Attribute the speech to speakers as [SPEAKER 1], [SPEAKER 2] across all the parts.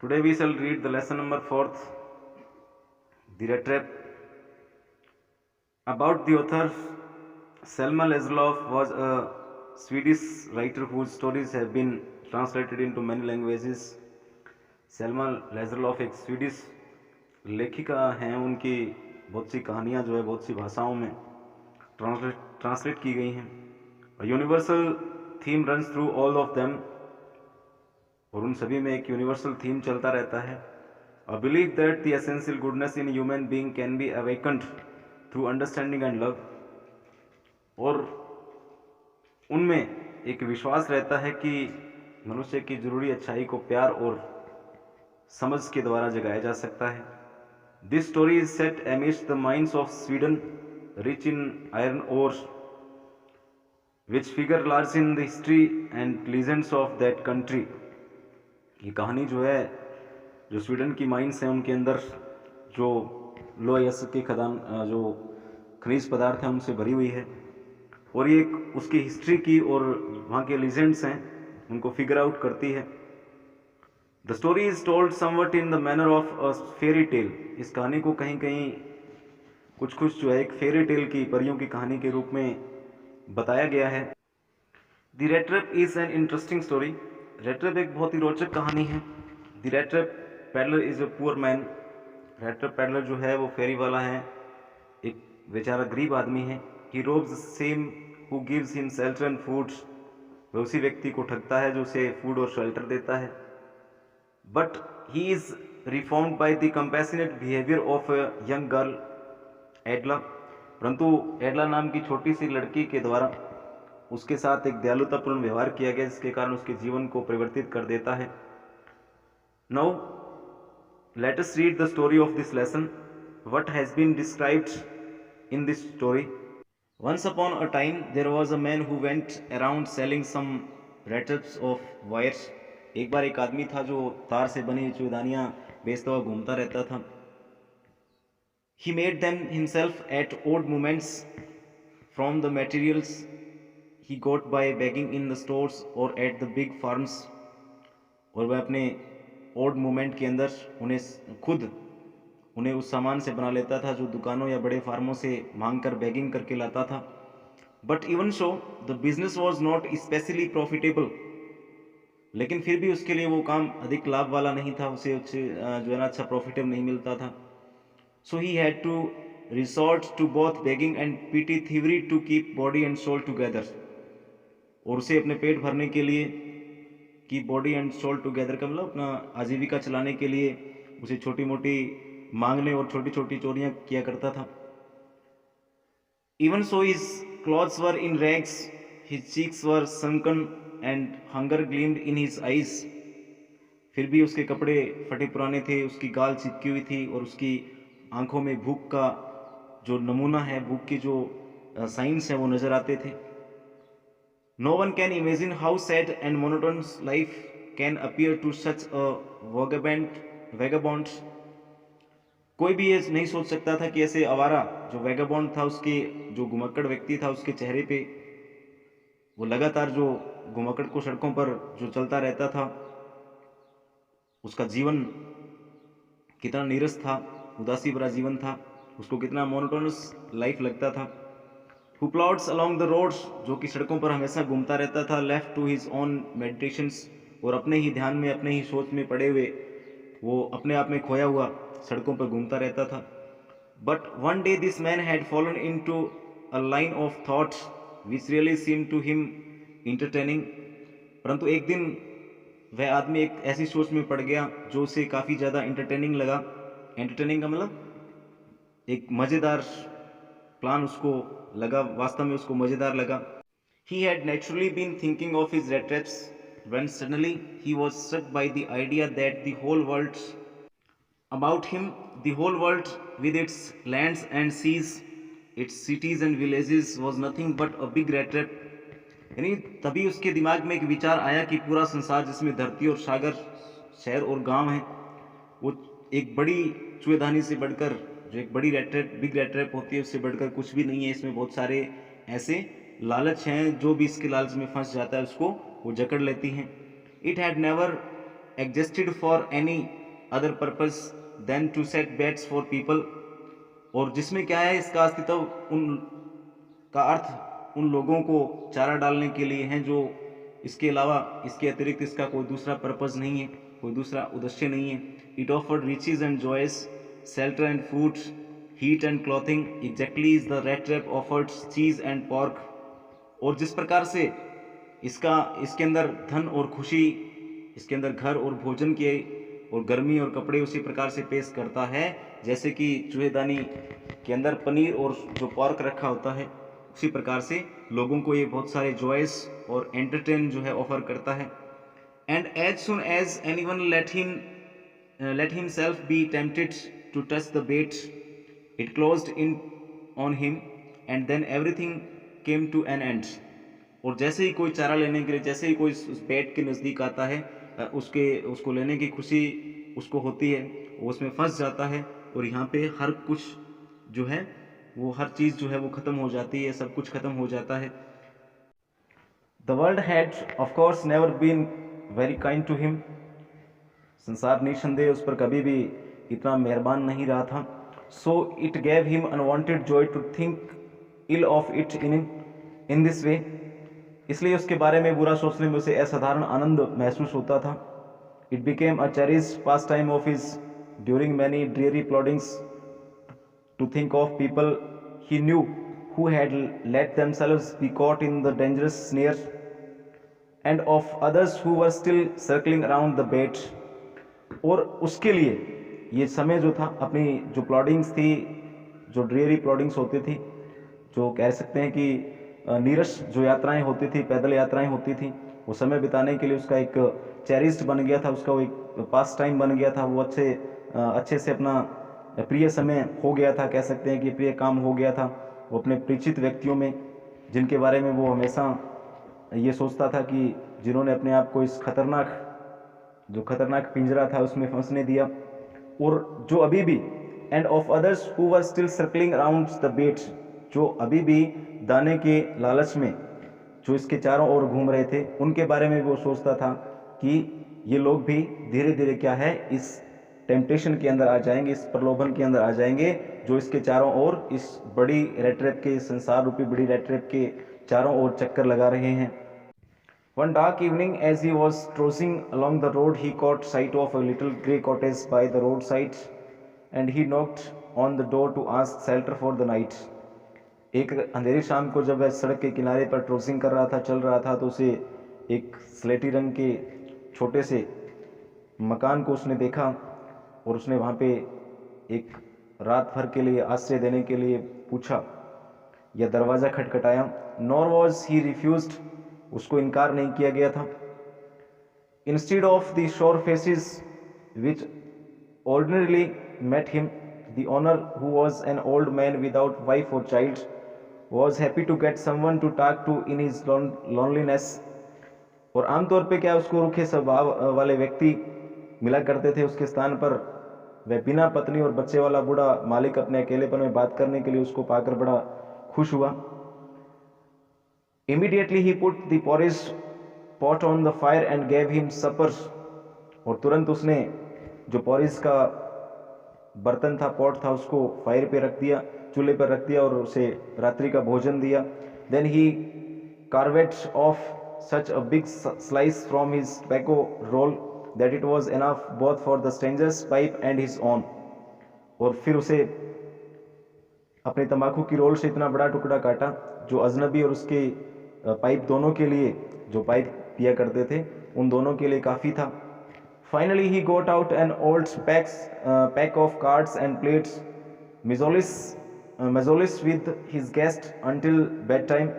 [SPEAKER 1] Today we shall read the lesson number 4th, The Red Trap. About the author, Selma Lagerlöf was a Swedish writer whose stories have been translated into many languages. Selma Lagerlof एक Swedish लेखिका हैं। उनकी बहुत सी कहानियाँ जो है बहुत सी भाषाओं में ट्रांसलेट की गई हैं। Universal theme runs through all of them, और उन सभी में एक यूनिवर्सल थीम चलता रहता है। A believe that the essential goodness in human being can be awakened through understanding and love, और उनमें एक विश्वास रहता है कि मनुष्य की जरूरी अच्छाई को प्यार और समझ के द्वारा जगाया जा सकता है। This story is set amidst the mines of Sweden rich in iron ore which figure large in the history and legends of that country. ये कहानी जो है, जो स्वीडन की माइंस हैं उनके अंदर जो लोह यस्क के खदान, जो खनिज पदार्थ हैं उनसे भरी हुई है, और ये उसकी हिस्ट्री की और वहाँ के लीजेंड्स हैं उनको फिगर आउट करती है। The story is told somewhat in the manner of a fairy tale. इस कहानी को कहीं कहीं कुछ जो है एक फेरी टेल की, परियों की कहानी के रूप में बताया गया है। The red trap is an interesting story. Red trap एक बहुत ही रोचक कहानी है। The red trap peddler is a poor man. Red trap peddler जो है वो फेरी वाला है, एक बेचारा गरीब आदमी है। He robs the same who gives him shelter and food. वह उसी व्यक्ति को ठगता है जो उसे फूड और शेल्टर देता है। But he is reformed by the compassionate behaviour of a young girl Edla. परंतु एडला नाम की छोटी सी लड़की के द्वारा उसके साथ एक दयालुतापूर्ण व्यवहार किया गया, जिसके कारण उसके जीवन को परिवर्तित कर देता है। Now let us read the story of this lesson. What has been described in this story. Once upon a time there was a man who went around selling some wrappers of wires. एक बार एक आदमी था जो तार से बनी चूदानियाँ बेचता हुआ घूमता रहता था। He made them himself at odd moments from the materials he got by begging in the stores or at the big farms. और वह अपने odd moment के अंदर उन्हें उस सामान से बना लेता था जो दुकानों या बड़े फार्मों से मांग कर बेगिंग करके लाता था। But even so the business was not specially profitable. लेकिन फिर भी उसके लिए वो काम अधिक लाभ वाला नहीं था, उसे जो है ना अच्छा प्रॉफिटेबल नहीं मिलता था। So he had to resort to both begging and petty thievery to keep body and soul together. और उसे अपने पेट भरने के लिए, की बॉडी एंड सोल टुगेदर का मतलब अपना आजीविका चलाने के लिए उसे छोटी मोटी मांगने और छोटी छोटी चोरियां किया करता था। Even so his clothes were in rags, his cheeks were sunken and hunger gleamed in his eyes. फिर भी उसके कपड़े फटे पुराने थे, उसकी गाल चिपकी हुई थी और उसकी आंखों में भूख का जो नमूना है, भूख के जो साइंस हैं वो नजर आते थे। No one can imagine how sad and monotonous life can appear to such a vagabond. कोई भी ये नहीं सोच सकता था कि ऐसे आवारा जो वैगाबॉन्ड था, उसके जो घुमक्कड़ व्यक्ति था, उसके चेहरे पे वो लगातार जो घुमक्कड़ को सड़कों पर जो चलता रहता था, उसका जीवन कितना नीरस था, उदासी भरा जीवन था, उसको कितना मोनोटोनस लाइफ लगता था। Who plods along the roads, जो कि सड़कों पर हमेशा घूमता रहता था, left to his own meditations, और अपने ही ध्यान में, अपने ही सोच में पड़े हुए, वो अपने आप में खोया हुआ सड़कों पर घूमता रहता था। But one day this man had fallen into a line of thought which really seem to him entertaining. परंतु एक दिन वह आदमी एक ऐसी सोच में पड़ गया जो उसे काफ़ी ज़्यादा इंटरटेनिंग लगा। एंटरटेनिंग का मतलब एक मज़ेदार प्लान उसको लगा, वास्तव में उसको मज़ेदार लगा। He had naturally been thinking of his rat traps when suddenly he was struck by the idea that the whole world about him, the whole world with its lands and seas, its cities and villages, was nothing but a big rat trap. यानी तभी उसके दिमाग में एक विचार आया कि पूरा संसार, जिसमें धरती और सागर, शहर और गांव हैं, वो एक बड़ी चूहेदानी से बढ़कर, जो एक बड़ी rate trap, big rate trap होती है, उससे बढ़कर कुछ भी नहीं है। इसमें बहुत सारे ऐसे लालच हैं, जो भी इसके लालच में फंस जाता है उसको वो जकड़ लेती हैं। It had never existed for any other purpose than to set beds for people, और जिसमें क्या है, इसका अस्तित्व उन का अर्थ उन लोगों को चारा डालने के लिए है जो इसके अलावा, इसके अतिरिक्त इसका कोई दूसरा पर्पस नहीं है, कोई दूसरा उद्देश्य नहीं है. It offered riches and joys, shelter and food, heat and clothing, exactly is the rat trap offered cheese and pork. और जिस प्रकार से इसके अंदर धन और खुशी, इसके अंदर घर और भोजन के और गर्मी और कपड़े उसी प्रकार से पेश करता है जैसे कि चूहेदानी के अंदर पनीर और जो पॉर्क रखा होता है, उसी प्रकार से लोगों को ये बहुत सारे जॉयस और एंटरटेन जो है ऑफर करता है. And as soon as anyone let himself be tempted to touch the bait, it closed in on him and then everything came to an end. और जैसे ही कोई चारा लेने के लिए, जैसे ही कोई उस बेट के नज़दीक आता है, उसको लेने की खुशी उसको होती है, वो उसमें फंस जाता है और यहाँ पे हर कुछ जो है वो, हर चीज़ जो है वो ख़त्म हो जाती है, सब कुछ ख़त्म हो जाता है. The world had of course never been very kind to him. संसार निसंदेह उस पर कभी भी इतना मेहरबान नहीं रहा था. So it gave him unwanted joy to think ill of it in this way. इसलिए उसके बारे में बुरा सोचने में उसे असाधारण आनंद महसूस होता था. It became a cherished pastime of his during many dreary ploddings to think of people he knew who had let themselves be caught in the dangerous snare, and of others who were still circling around the bait. और उसके लिए ये समय जो था, अपनी जो प्लॉडिंग्स थी, जो ड्रीयरी प्लॉडिंग्स होती थी, जो कह सकते हैं कि नीरस जो यात्राएं होती थी, पैदल यात्राएं होती थी, वो समय बिताने के लिए उसका एक चेरिस्ड बन गया था, उसका वो एक पास टाइम बन गया था. वो अच्छे से अपना प्रिय समय हो गया था, कह सकते हैं कि प्रिय काम हो गया था. वो अपने परिचित व्यक्तियों में, जिनके बारे में वो हमेशा ये सोचता था कि जिन्होंने अपने आप को इस खतरनाक पिंजरा था उसमें फंसने दिया, और जो अभी भी, and of others who were still circling around the bait, जो अभी भी दाने के लालच में जो इसके चारों ओर घूम रहे थे, उनके बारे में वो सोचता था कि ये लोग भी धीरे धीरे क्या है, इस टेम्पटेशन के अंदर आ जाएंगे, इस प्रलोभन के अंदर आ जाएंगे जो इसके चारों ओर, इस बड़ी रेट ट्रैप के, संसार रूपी बड़ी रेट ट्रैप के चारों ओर चक्कर लगा रहे हैं. One dark evening, as he was strolling along the road, he caught sight of a little grey cottage by the roadside, and he knocked on the door to ask shelter for the night. एक अंधेरी शाम को जब वह सड़क के किनारे पर crossing कर रहा था, चल रहा था, तो उसे एक स्लेटी रंग के छोटे से मकान को उसने देखा और उसने वहाँ पे एक रात भर के लिए आश्रय देने के लिए पूछा या दरवाज़ा खटखटाया. नॉर वॉज ही रिफ्यूज्ड, उसको इनकार नहीं किया गया था. Instead of the sour faces which ordinarily met him, the owner who was an old man without wife और child was happy to get someone to talk to in his loneliness. और आमतौर पे क्या, उसको रूखे स्वभाव वाले व्यक्ति मिला करते थे उसके स्थान पर. वह बिना पत्नी और बच्चे वाला बूढ़ा मालिक अपने अकेलेपन में बात करने के लिए उसको पाकर बड़ा खुश हुआ. Immediately he put the porridge pot on the fire and gave him supper. और तुरंत उसने जो पॉरिज का बर्तन था, पॉट था, उसको फायर पे रख दिया, चूल्हे पर रख दिया और उसे रात्रि का भोजन दिया. Then he carved off such a big slice from his tobacco roll that it was enough both for the stranger's pipe and his own. और फिर उसे अपने तंबाकू की रोल से इतना बड़ा टुकड़ा काटा जो अजनबी और उसके पाइप दोनों के लिए, जो पाइप पिया करते थे, उन दोनों के लिए काफ़ी था. Finally he got out an old pack of cards and played, mjolis with his guest until bedtime.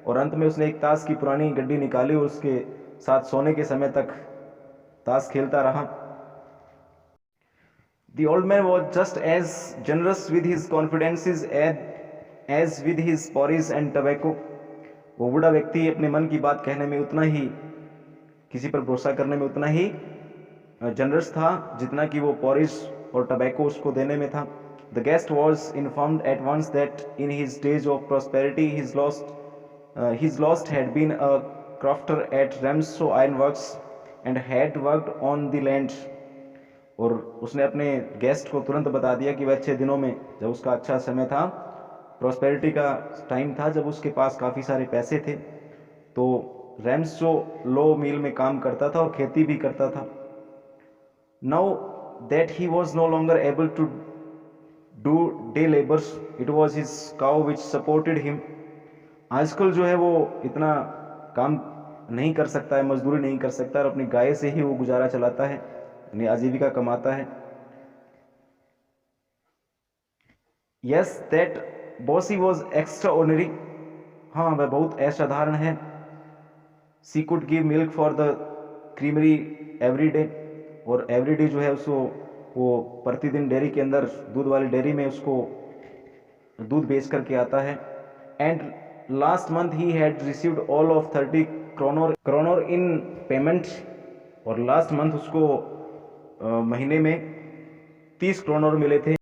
[SPEAKER 1] और अंत में उसने एक ताश की पुरानी गड्डी निकाली और उसके साथ सोने के समय तक ताश खेलता रहा. The old man was just as generous with his confidences as with his porridge and tobacco. वो बूढ़ा व्यक्ति अपने मन की बात कहने में उतना ही, किसी पर भरोसा करने में उतना ही जनरस था जितना कि वो पॉरिज और टबैको उसको देने में था. The guest was informed at once that in his days of prosperity his lost had been a crofter at Ramshaw Iron Works, and had worked on the land, और उसने अपने गेस्ट को तुरंत बता दिया कि वह अच्छे दिनों में, जब उसका अच्छा समय था, प्रॉस्पेरिटी का टाइम था, जब उसके पास काफ़ी सारे पैसे थे, तो रैम्स जो लो मिल में काम करता था और खेती भी करता था. Now that he was no longer able to do day labours, it was his cow which supported him. आजकल जो है वो इतना काम नहीं कर सकता है, मजदूरी नहीं कर सकता, और अपनी गाय से ही वो गुजारा चलाता है, यानी आजीविका कमाता है. Yes that Bossy was extraordinary, हाँ वह बहुत असाधारण है. She could give milk for the creamery every day, और एवरी डे जो है उसको वो प्रतिदिन डेयरी के अंदर, दूध वाली डेयरी में उसको दूध बेच करके आता है. And last month he had received all of 30 kronor in payment, और लास्ट मंथ उसको महीने में 30 क्रोनर मिले थे.